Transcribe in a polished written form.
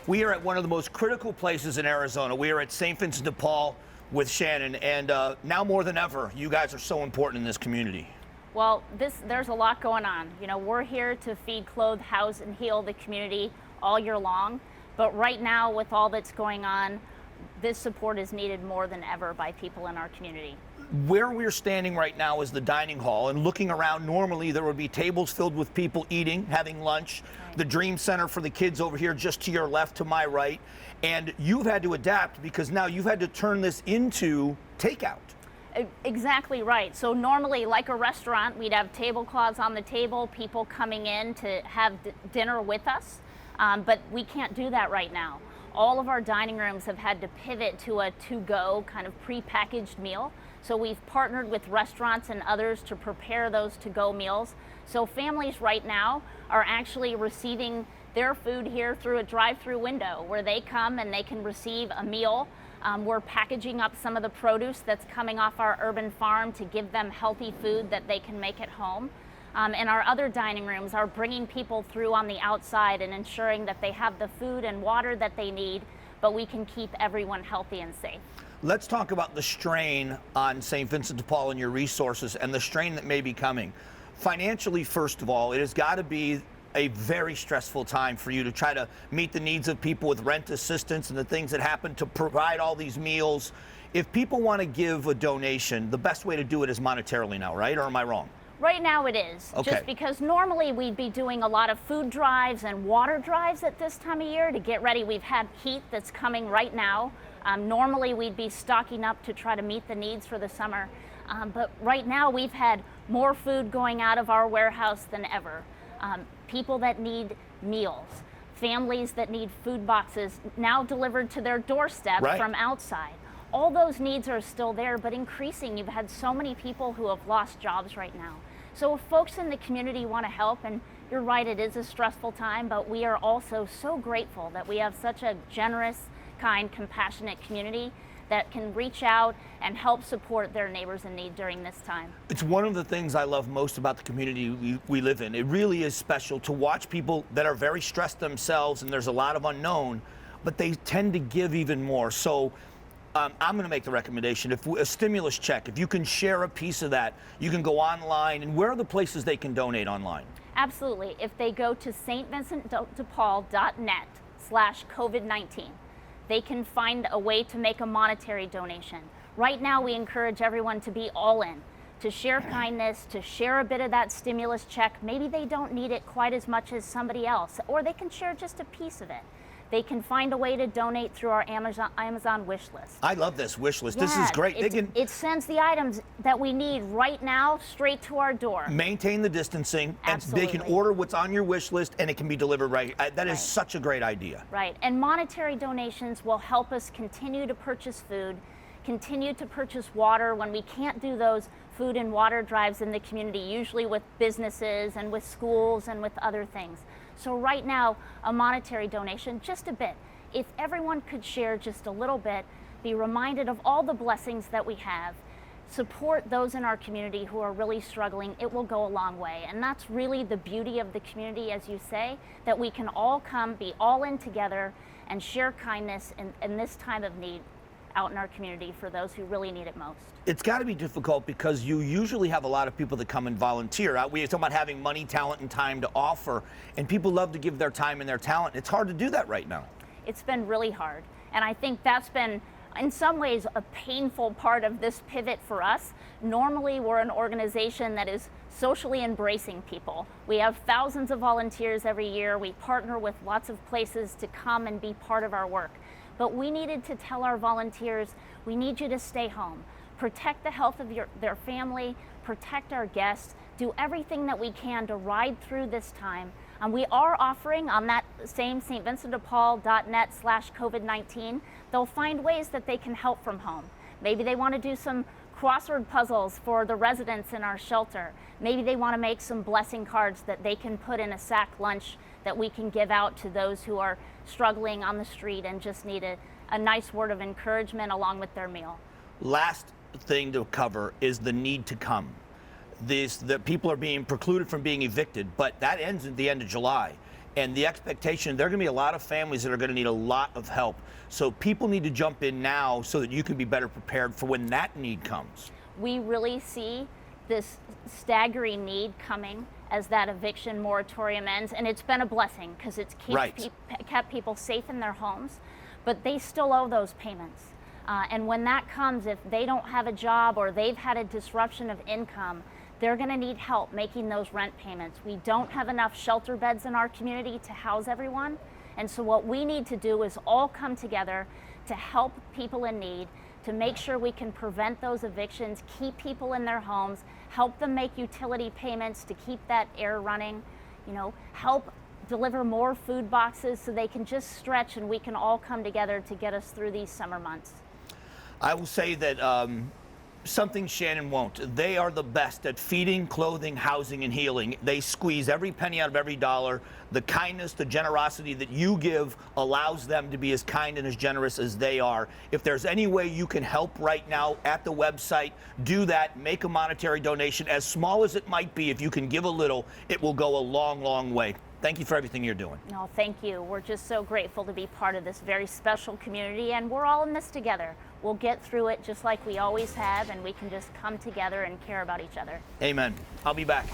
We are at one of the most critical places in Arizona. We are at St. Vincent de Paul with Shannon, and now more than ever, you guys are so important in this community. Well, there's a lot going on. You know, we're here to feed, clothe, house, and heal the community all year long. But right now, with all that's going on, this support is needed more than ever by people in our community. Where we're standing right now is the dining hall, and looking around, normally there would be tables filled with people eating, having lunch. Right. The Dream Center for the kids over here just to your left, to my right. And you've had to adapt because now you've had to turn this into takeout. Exactly right. So normally, like a restaurant, we'd have tablecloths on the table, people coming in to have dinner with us, but we can't do that right now. All of our dining rooms have had to pivot to a to-go kind of pre-packaged meal. So we've partnered with restaurants and others to prepare those to-go meals. So families right now are actually receiving their food here through a drive-through window where they come and they can receive a meal. We're packaging up some of the produce that's coming off our urban farm to give them healthy food that they can make at home. And our other dining rooms are bringing people through on the outside and ensuring that they have the food and water that they need, but we can keep everyone healthy and safe. Let's talk about the strain on St. Vincent de Paul and your resources and the strain that may be coming. Financially, first of all, it has got to be a very stressful time for you to try to meet the needs of people with rent assistance and the things that happen to provide all these meals. If people want to give a donation, the best way to do it is monetarily now, right? Or am I wrong? Right now it is, okay. Just because normally we'd be doing a lot of food drives and water drives at this time of year to get ready. We've had heat that's coming right now. Normally we'd be stocking up to try to meet the needs for the summer. But right now we've had more food going out of our warehouse than ever. People that need meals, families that need food boxes now delivered to their doorstep right. from outside. All those needs are still there, but increasing. You've had so many people who have lost jobs right now. So if folks in the community want to help, and you're right, it is a stressful time, but we are also so grateful that we have such a generous, kind, compassionate community that can reach out and help support their neighbors in need during this time. It's one of the things I love most about the community we live in. It really is special to watch people that are very stressed themselves, and there's a lot of unknown, but they tend to give even more. So I'm going to make the recommendation, if a stimulus check, if you can share a piece of that, you can go online. And where are the places they can donate online? Absolutely. If they go to stvincentdepaul.net/COVID-19, they can find a way to make a monetary donation. Right now, we encourage everyone to be all in, to share kindness, to share a bit of that stimulus check. Maybe they don't need it quite as much as somebody else, or they can share just a piece of it. They can find a way to donate through our Amazon wish list. I love this wish list. Yeah, this is great. It sends the items that we need right now straight to our door. Maintain the distancing, Absolutely. And they can order what's on your wish list, and it can be delivered right. That is such a great idea. Right, and monetary donations will help us continue to purchase food, continue to purchase water when we can't do those food and water drives in the community, usually with businesses and with schools and with other things. So right now, a monetary donation, just a bit. If everyone could share just a little bit, be reminded of all the blessings that we have, support those in our community who are really struggling, it will go a long way. And that's really the beauty of the community, as you say, that we can all come, be all in together, and share kindness in this time of need out in our community for those who really need it most. It's got to be difficult because you usually have a lot of people that come and volunteer. We talk about having money, talent, and time to offer, and people love to give their time and their talent. It's hard to do that right now. It's been really hard, and I think that's been, in some ways, a painful part of this pivot for us. Normally, we're an organization that is socially embracing people. We have thousands of volunteers every year. We partner with lots of places to come and be part of our work. But we needed to tell our volunteers, we need you to stay home. Protect the health of their family, protect our guests, do everything that we can to ride through this time. And we are offering on that same stvincentdepaul.net/COVID-19, they'll find ways that they can help from home. Maybe they want to do some crossword puzzles for the residents in our shelter. Maybe they want to make some blessing cards that they can put in a sack lunch that we can give out to those who are struggling on the street and just need a nice word of encouragement along with their meal. Last thing to cover is the need to come. The people are being precluded from being evicted, but that ends at the end of July. And the expectation, there are going to be a lot of families that are going to need a lot of help. So people need to jump in now so that you can be better prepared for when that need comes. We really see this staggering need coming as that eviction moratorium ends, and it's been a blessing because it's kept people safe in their homes, but they still owe those payments. And when that comes, if they don't have a job or they've had a disruption of income, they're going to need help making those rent payments. We don't have enough shelter beds in our community to house everyone, and so what we need to do is all come together to help people in need, to make sure we can prevent those evictions, keep people in their homes, help them make utility payments to keep that air running, help deliver more food boxes so they can just stretch and we can all come together to get us through these summer months. I will say that something Shannon won't. They are the best at feeding, clothing, housing, and healing. They squeeze every penny out of every dollar. The kindness, the generosity that you give allows them to be as kind and as generous as they are. If there's any way you can help right now at the website, do that. Make a monetary donation, as small as it might be. If you can give a little, it will go a long, long way. Thank you for everything you're doing. No, thank you. We're just so grateful to be part of this very special community, and we're all in this together. We'll get through it just like we always have, and we can just come together and care about each other. Amen. I'll be back.